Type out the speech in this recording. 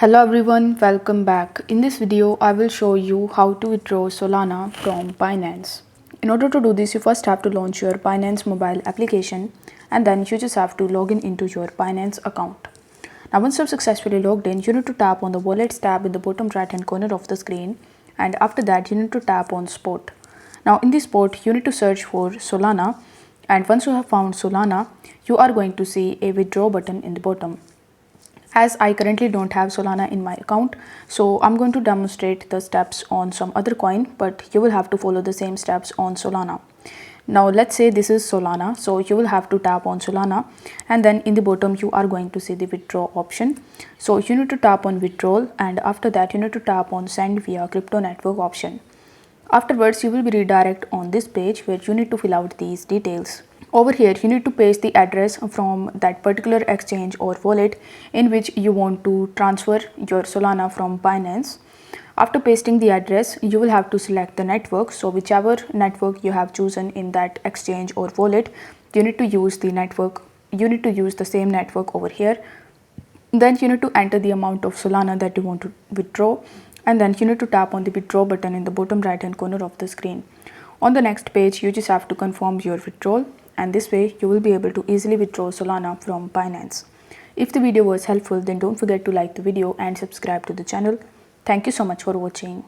Hello everyone, welcome back. In this video, I will show you how to withdraw Solana from Binance. In order to do this, you first have to launch your Binance mobile application and then you just have to log in into your Binance account. Now once you've successfully logged in, you need to tap on the Wallets tab in the bottom right hand corner of the screen, and after that you need to tap on Spot. Now in this spot, you need to search for Solana, and once you have found Solana, you are going to see a withdraw button in the bottom. As I currently don't have Solana in my account, so I'm going to demonstrate the steps on some other coin, but you will have to follow the same steps on Solana. Now let's say this is Solana, so you will have to tap on Solana, and then in the bottom you are going to see the withdraw option. So you need to tap on withdrawal, and after that you need to tap on send via crypto network option. Afterwards, you will be redirected on this page where you need to fill out these details. Over here, you need to paste the address from that particular exchange or wallet in which you want to transfer your Solana from Binance. After pasting the address, you will have to select the network. So whichever network you have chosen in that exchange or wallet, you need to use the network. You need to use the same network over here. Then you need to enter the amount of Solana that you want to withdraw, and then you need to tap on the withdraw button in the bottom right hand corner of the screen. On the next page, you just have to confirm your withdrawal, and this way you will be able to easily withdraw Solana from Binance. If the video was helpful, then don't forget to like the video and subscribe to the channel. Thank you so much for watching.